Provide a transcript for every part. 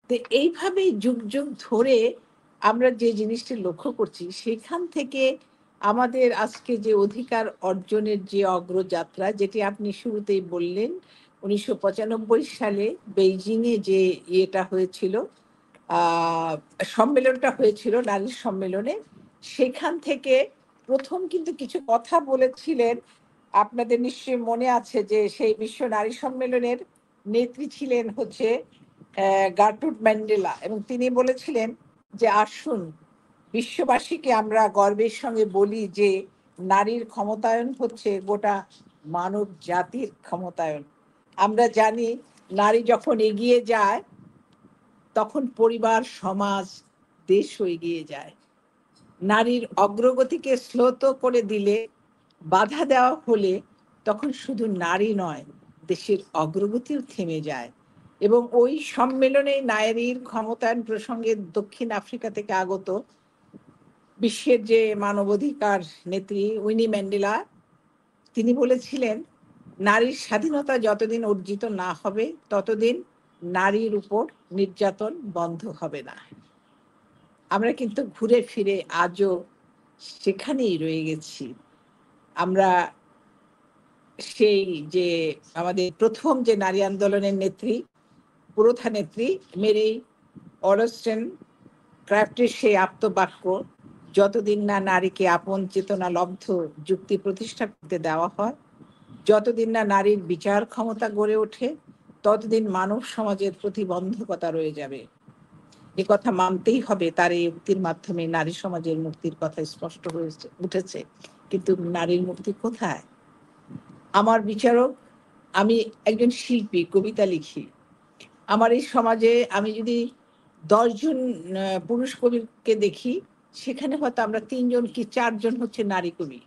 তো এইভাবেই যুগ যুগ ধরে আমরা যে জিনিসটি লক্ষ্য করছি সেখান থেকে আমাদের আজকে যে অধিকার অর্জনের যে অগ্রযাত্রা যেটি আপনি শুরুতেই বললেন ১৯৯৫ সালে বেইজিংয়ে যে ইয়েটা হয়েছিল, আহ, সম্মেলনটা হয়েছিল নারী সম্মেলনে, সেখান থেকে প্রথম কিন্তু কিছু কথা বলেছিলেন। আপনাদের নিশ্চয়ই মনে আছে যে সেই বিশ্ব নারী সম্মেলনের নেত্রী ছিলেন হচ্ছে গার্ট্রুড ম্যান্ডেলা, এবং তিনি বলেছিলেন যে আসুন বিশ্ববাসীকে আমরা গর্বের সঙ্গে বলি যে নারীর ক্ষমতায়ন হচ্ছে গোটা মানব জাতির ক্ষমতায়ন। আমরা জানি নারী যখন এগিয়ে যায় তখন পরিবার, সমাজ, দেশও এগিয়ে যায়। নারীর অগ্রগতিকে শ্লথ করে দিলে, বাধা দেওয়া হলে তখন শুধু নারী নয়, দেশের অগ্রগতিও থেমে যায়। এবং ওই সম্মেলনে নারীর ক্ষমতায়ন প্রসঙ্গে দক্ষিণ আফ্রিকা থেকে আগত বিশ্বের যে মানবাধিকার নেত্রী উইনি ম্যান্ডেলা, তিনি বলেছিলেন নারীর স্বাধীনতা যতদিন অর্জিত না হবে ততদিন নারীর উপর নির্যাতন বন্ধ হবে না। আমরা কিন্তু ঘুরে ফিরে আজও সেখানেই রয়ে গেছি। আমরা সেই যে আমাদের প্রথম যে নারী আন্দোলনের নেত্রী, পুরোধা নেত্রী মেরি অলস্টেন ক্রাফটের সেই আপ্তবাক্য, যতদিন না নারীকে আপন চেতনা লব্ধ যুক্তি প্রতিষ্ঠা করতে দেওয়া হয়, যতদিন না নারীর বিচার ক্ষমতা গড়ে ওঠে, ততদিন মানব সমাজের প্রতিবন্ধকতা রয়ে যাবে। এ কথা মানতেই হবে। তার এই উক্তির মাধ্যমে নারী সমাজের মুক্তির কথা স্পষ্ট হয়ে উঠেছে। কিন্তু নারীর মুক্তি কোথায়? আমার বিচারক, আমি একজন শিল্পী, কবিতা লিখি। আমার এই সমাজে আমি যদি ১০ জন পুরুষ কবিকে দেখি, সেখানে হয়তো আমরা ৩ জন কি ৪ জন হচ্ছে নারী কবি।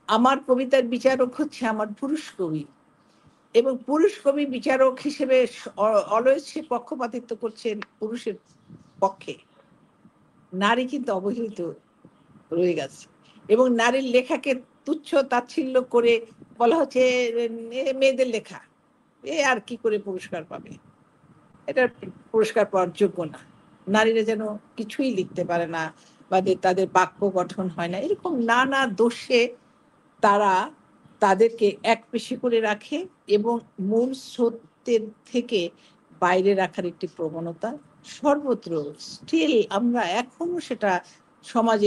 আমার কবিতার বিচারক হচ্ছে আমার পুরুষ কবি, এবং পুরুষ কবি বিচারক হিসেবে অলওয়েজ সে পক্ষপাতিত্ব করছেন পুরুষের পক্ষে। নারী কিন্তু অবহেলিত রয়ে গেছে, এবং নারীর লেখাকে তুচ্ছ তাচ্ছিল্য করে বলা হচ্ছে মেয়েদের লেখা, এ আর কি করে পুরস্কার পাবে, এটা পুরস্কার পাওয়ার যোগ্য না। নারীরা যেন কিছুই লিখতে পারে না, বা তাদের বাক্য গঠন হয় না, এরকম নানা দোষে তারা তাদেরকে একপেশে করে রাখে এবং মূল সত্যের থেকে বাইরে রাখার একটি প্রবণতা সর্বত্র স্টিল আমরা এখনো সেটা সমাজে